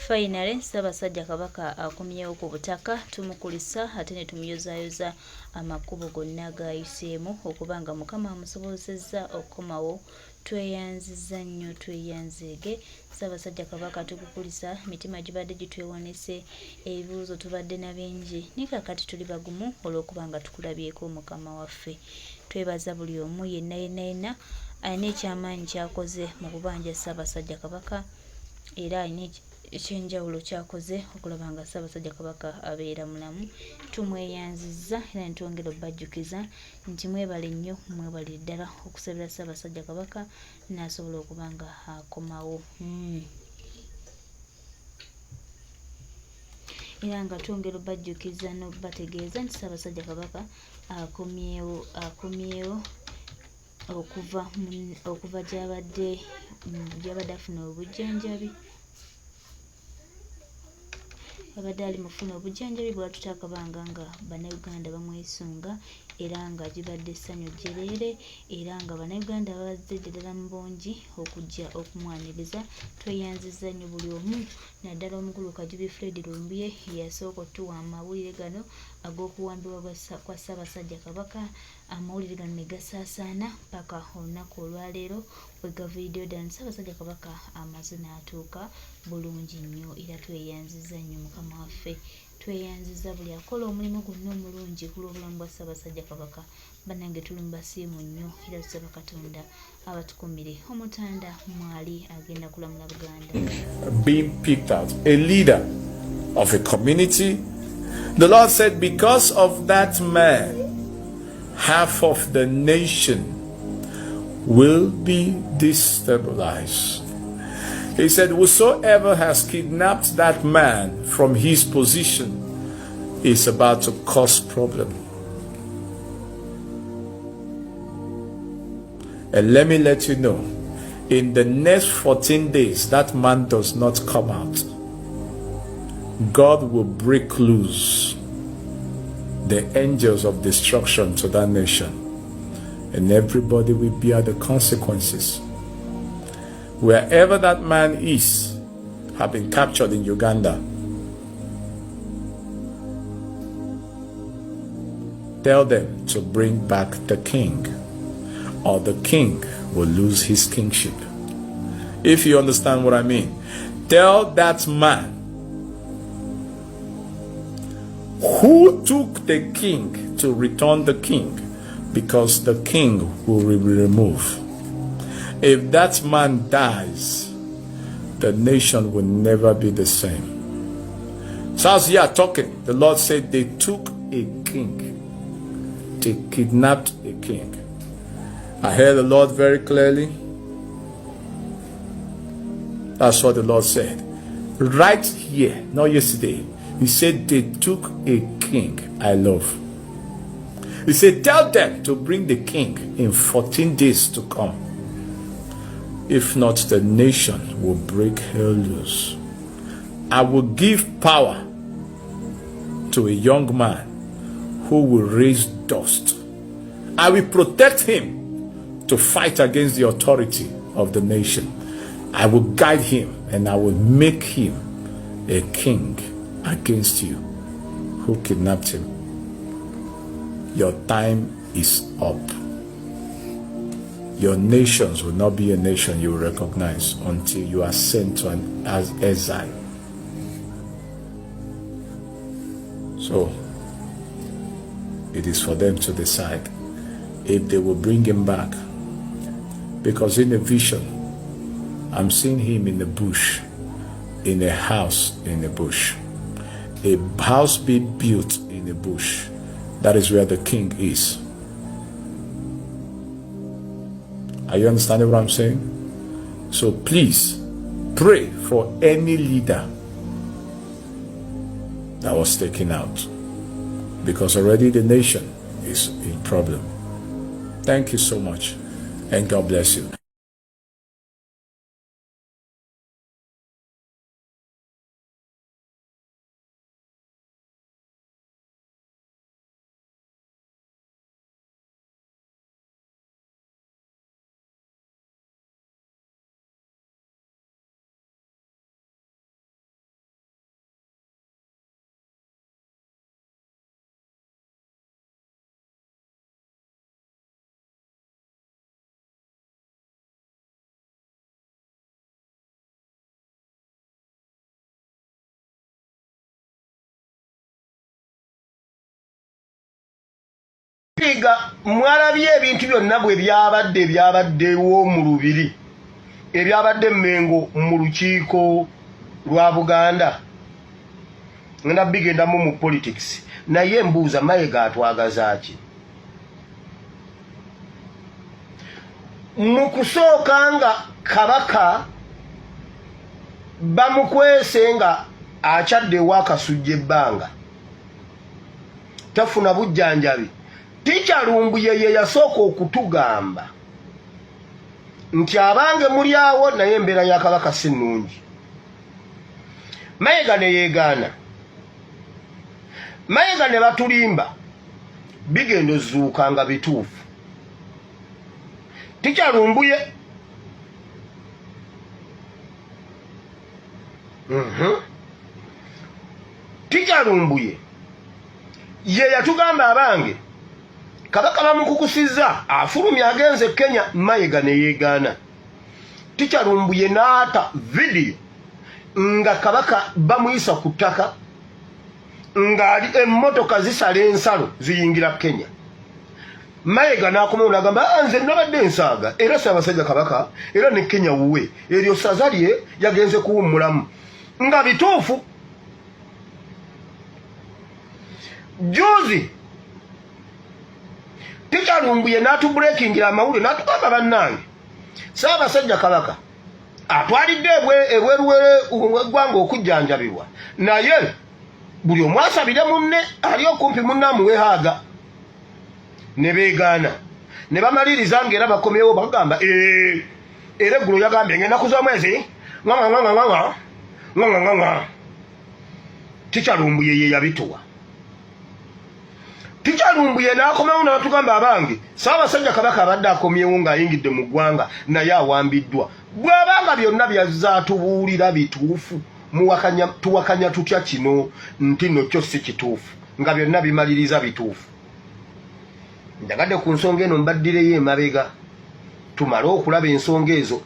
Finally, Ssaabasajja Kabaka akomyewo ku butaka, tumukulisa ate ne tumuyozaayoza amakubo gonna g'ayiseemu okuba nga Mukama amusobozesezza okukomawo. Tweyanzizza nnyo, tweyanzeege. Ssaabasajja Kabaka tukukulisa, mitima gibadde gitwewanise, ebibuuzo tubadde na bingi, naye kaakati tuli bagumu olw'okuba nga tukulabyeko Mukama waffe. Twebaza buli omu yenna alina ekyamaanyi ky'akoze mu kubanja Ssaabasajja Kabaka, era alina ekyenjawulo kyakoze okulaba nga Ssaabasajja Kabaka abeera mulamu. Tumweyanzizza era ne twongera obbajjukiza nti mwebale nnyo, mwebale ddala okusabira Ssaabasajja Kabaka n'asobola okuba nga akomawo. Era nga twongera obbajjukiza n'obbategeeza nti Ssaabasajja Kabaka akomyewo okuva gy'abadde afuna obujjanjabi. Abadde ali mufuna obujjanjabi bwatutakabanga nga Bannayuganda bamwesunga, era nga gibadde essanyu jjereere, era nga Bannayuganda bazze ddala mu bungi okujja okumwaniriza. Tweyanzizza nnyo buli omu, naddala omukulu Kajubi Fred Lumbye yasooka otuwa amawulire gano ag'okuwambibwa kwa Ssaabasajja Kabaka. Amawulire gano ne gasaasaana paka olunaku olwaleero bwe gaviidiyo ddala nti Ssaabasajja Kabaka amaze n'atuuka bulungi nnyo, era tweyanzizza nnyo Mukama waffe. Tweyanzizza buli akola omulimu gwonna omulungi ku lw'obulamu bwa Ssaabasajja Kabaka. Bannange tuli mu basiimu nnyo, era tusaba Katonda abatukumire omutanda mwali agenda kulamula Buganda. Being picked out, a leader of a community, the Lord said, because of that man, half of the nation will be destabilized. He said, whosoever has kidnapped that man from his position is about to cause problem. And let me let you know, in the next 14 days, that man does not come out, God will break loose the angels of destruction to that nation, and everybody will bear the consequences. Wherever that man is, have been captured in Uganda, tell them to bring back the king, or the king will lose his kingship. If you understand what I mean, tell that man who took the king to return the king, because the king will be removed. If that man dies, the nation will never be the same. So as you are talking, the Lord said they took a king. They kidnapped a king. I heard the Lord very clearly. That's what the Lord said. Right here, not yesterday. He said they took a king I love. He said, tell them to bring the king in 14 days to come. If not, the nation will break hell loose. I will give power to a young man who will raise dust. I will protect him to fight against the authority of the nation. I will guide him and I will make him a king against you who kidnapped him. Your time is up. Your nations will not be a nation you will recognize until you are sent to an exile. So it is for them to decide if they will bring him back. Because in a vision, I'm seeing him in the bush, in a house in the bush. A house being built in a bush. That is where the king is. Are you understanding what I'm saying? So please pray for any leader that was taken out, because already the nation is in problem. Thank you so much, and God bless you. mwalabye ebintu byonna bwe byabaddewo mu lubiri ebyabadde Mengo mu lukiiko lwa Buganda ngenda bigendamu mu politics naye mbuuza Mayiga atwagaza ki mu kusooka nga Kabaka bamukwese nga akyadde wakasujja ebbanga tafuna bujjanjabi Tikyalumbuye ye yasooka okutugamba nti abange muli awo naye embeera ya Kabaka si nnungi. Mayiga ne yeegaana Mayiga ne batulimba bigenda ozuuka nga bituufu Tikyalumbuye Tikyalumbuye ye yatugamba abange Kabaka bamukukusizza afulumya agenze Kenya Mayiga ne yeegaana Tikyalumbuye n'ata video nga Kabaka bamuyisa ku ttaka ng'ali emmotoka zisala ensalo ziyingira Kenya Mayiga n'akomawo n'agamba nze nabadde ensaaga era Ssaabasajja Kabaka era ne Kenya wuwe eryo ssaza lye yagenze kuwummulamu nga bituufu juzi Tikyalumbuye n'atubreakingira amawulire n'atugamba bannange Ssaabasajja Kabaka atwalidde ebweru w'eggwanga okujjanjabibwa naye buli omu asabire munne ali okumpi munne amuwehaaga ne beegaana ne bamaliriza ng'era bakomyewo bagamba era eggulo yagambye ngenda kuza mwezi Tikyalumbuye ye yabituwa Tikyalumbuye n'akomawo n'atugamba abange Ssaabasajja Kabaka abadde akomyewo ng'ayingidde mu ggwanga naye awambiddwa bw'abanga byonna byazaatubuulira bituufu tuwakanya tutya kino nti nno kyo si kituufu nga byonna bimaliriza bituufu njagadde ku nsonga eno mbaddireyo emabega tumale okulaba ensonga ezo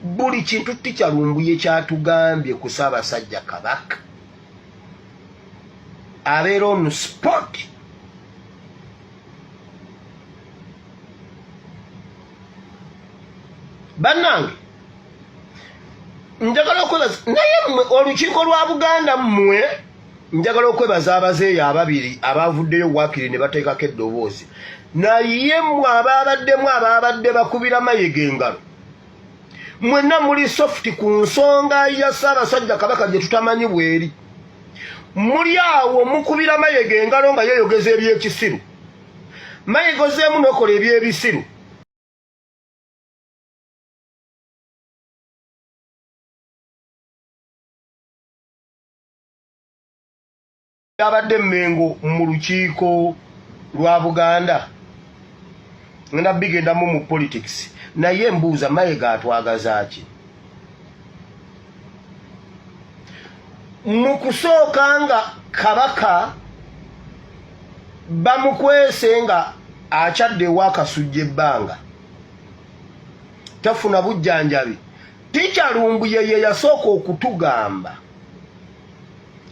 buli kintu Tikyalumbuye kyatugambye ku Ssaabasajja Kabaka abeera on spot bannange njagala okwebaza naye mmwe olukiiko lwa Buganda mmwe njagala okwebaza abazeeyo ababiri abavuddeyo waakiri ne bateekako eddoboozi naye mmwe ababadde bakubira Mayiga engalo mwenna muli soft ku nsonga ya Ssaabasajja Kabaka gye tutamanyi bweri muli awo mukubira Mayiga engalo nga yeeyogeza eby'ekisiru Mayiga ozeemu n'okola eby'ebisiru abadde Mengo mu lukiiko lwa Buganda ngenda bigendamu mu politics naye mbuuza Mayiga atwagaza ki mu kusooka nga Kabaka bamukwese nga akyadde wakasujja ebbanga tafuna bujjanjabi Tikyalumbuye ye yasooka okutugamba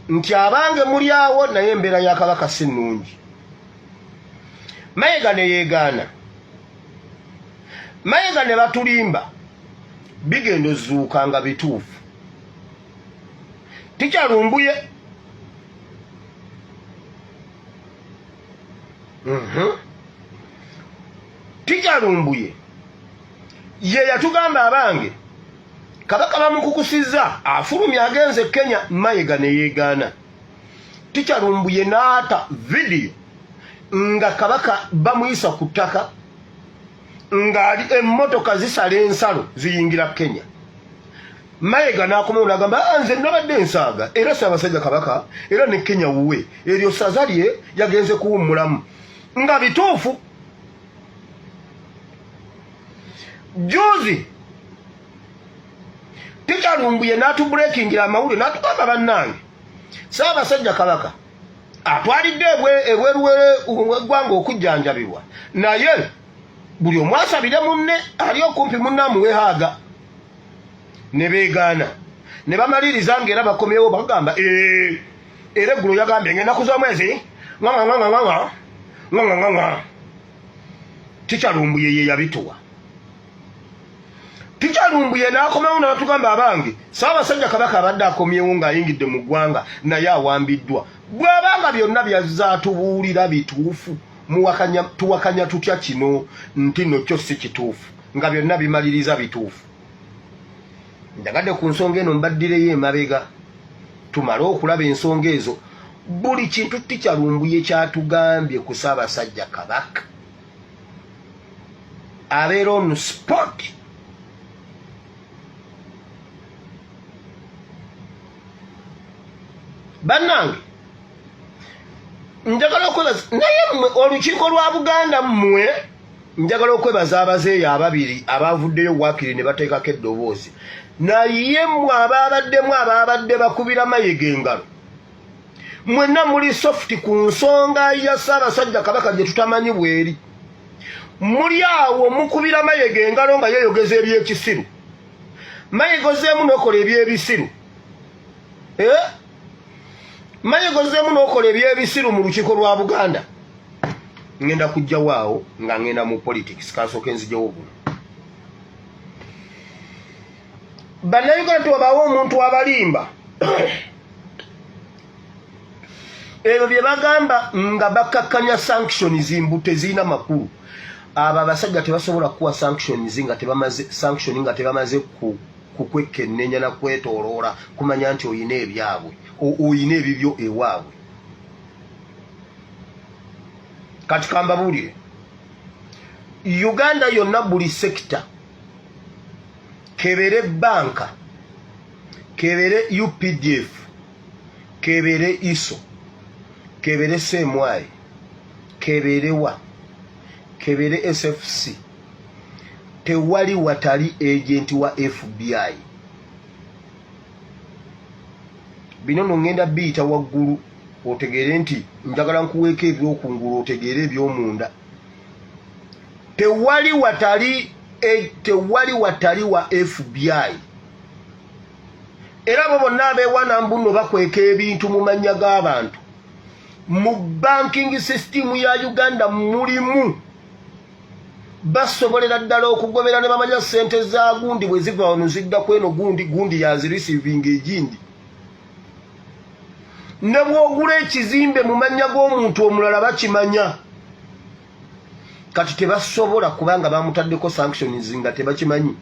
nti abange muli awo naye embeera ya Kabaka si nnungi. Mayiga ne yeegaana Mayiga ne batulimba bigenda ozuuka nga bituufu Tikyalumbuye Tikyalumbuye ye yatugamba abange Kabaka bamukukusizza afulumya agenze Kenya Mayiga ne yeegaana Tikyalumbuye n'ata video nga Kabaka bamuyisa ku ttaka ng'ali emmotoka zisala ensalo ziyingira Kenya Mayiga n'akomawo n'agamba nze nabadde ensaaga era Ssaabasajja Kabaka era ne Kenya wuwe eryo ssaza lye yagenze kuwummulamu nga bituufu juzi Tikyalumbuye n'atubreakingira amawulire n'atugamba bannange Ssaabasajja Kabaka atwalidde ebweru w'eggwanga okujjanjabibwa naye buli omu asabire munne ali okumpi munne amuwehaaga ne beegaana ne bamaliriza ng'era bakomyewo bagamba era eggulo yagambye ngenda kuza mwezi Tikyalumbuye ye yabituwa. Tikyalumbuye n'akomawo n'atugamba abange Ssaabasajja Kabaka abadde akomyewo ng'ayingidde mu ggwanga naye awambiddwa. Bw'abanga byonna byazaatubuulira bituufu tuwakanya tutya kino nti nno kyo si kituufu nga byonna bimaliriza bituufu. Njagadde ku nsonga eno mbaddireyo emabega tumale okulaba ensonga ezo. Buli kintu Tikyalumbuye kyatugambye ku Ssaabasajja Kabaka abeera on spot. Bannange njagala okwebaza naye mmwe olukiiko lwa Buganda mmwe njagala okwebaza abazeeyo ababiri abavuddeyo waakiri ne bateekako eddoboozi naye mmwe ababadde bakubira Mayiga engalo mwenna muli soft ku nsonga ya Ssaabasajja Kabaka gye tutamanyi bweri. Muli awo mukubira Mayiga engalo nga yeeyogeza eby'ekisiru. Mayiga ozeemu n'okola eby'ebisiru. Mayiga ozeemu n'okola eby'ebisiru mu lukiiko lwa Buganda. Ngenda kujjawo awo nga ngenda mu politics kansooke nzijewo buno. Bannayuganda tewabaawo omuntu abalimba. Ebyo bye bagamba nga bakakkanya sanctions mbu tezirina makulu. Abo abasajja tebasobola kuwa sanctions nga tebamaze kukwekennenya na kwetooloola kumanya nti oyina ebyabwe oyina ebibyo ewaabwe. Kati kambabuulire Uganda yonna buli sekita kebere banka kebere UPDF kebere ISO kebere SMY kebere wa kebere SFC tewali watali agent wa FBI. Bino ngenda biyita waggulu otegere nti njagala nkuweeka ebyokungulu otegere ebyomunda. Tewali watali wa FBI. Era bo bonna abeewana mbuno bakweka ebintu mu mannya g'abantu. Mu banking system ya Uganda mulimu basobolera ddala okugobera ne bamanya ssente za gundi bwe ziva wano zidda kweno gundi yazireceiving egindi. Ne bw'ogula ekizimbe mu mannya g'omuntu omulala bakimanya. Kati tebasobola kubanga bamutaddeko sanctions nga tebakimanyi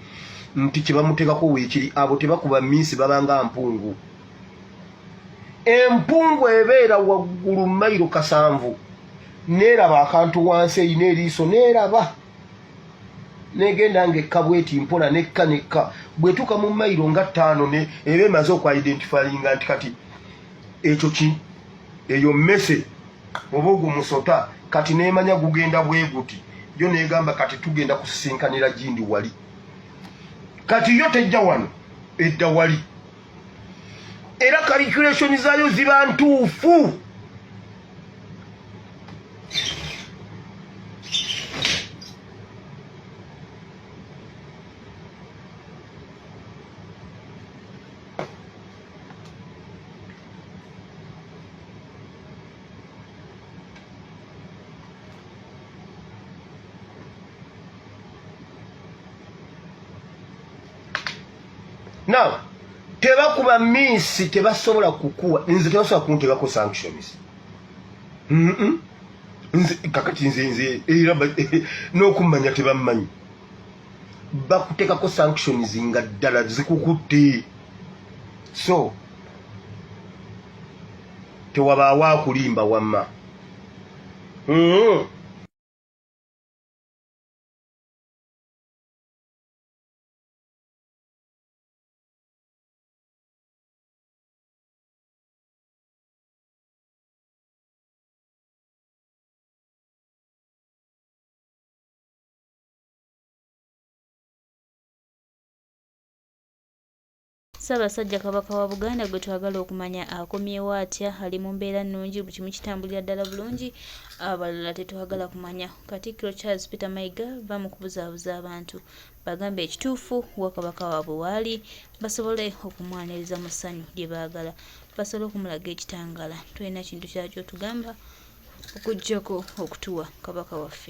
nti kye bamuteekako weekiri. Abo tebakuba minsi babanga mpungu. Empungu ebeera waggulu mayiro 7 neeraba akantu wansi eyina eriiso neeraba negenda ng'ekka bweti mpola nekka bwetuuka mu mayiro nga 5 eba emaze okwidentifyinga nti kati ekyo eyo mmese oba ogwo musota kati neemanya gugenda bwe guti yo neegamba kati tugenda kusisinkanira gindi wali kati yo tejja wano edda wali era calculation zaayo ziba ntuufu. Now tebakuba minsi tebasobola kukuwa nze tebasobola kunteekako sanctions. Nze kakati nze era n'okumanya tebammanyi bakuteekako sanctions nga ddala zikukutte. So tewabaawo akulimba wamma. Ssaabasajja Kabaka wa Buganda gwe twagala okumanya akomyewo atya, ali mu mbeera nnungi, buli kimu kitambulira ddala bulungi, abalala tetwagala kumanya. Katikkiro Charles Peter Mayiga bamukubuzaabuza abantu bagambe ekituufu wa Kabaka waabwe waali basobole okumwaniriza mu ssanyu lye baagala, basobole okumulaga ekitangaala. Tulina kintu kyakyo tugamba okuggyako okutuwa Kabaka waffe.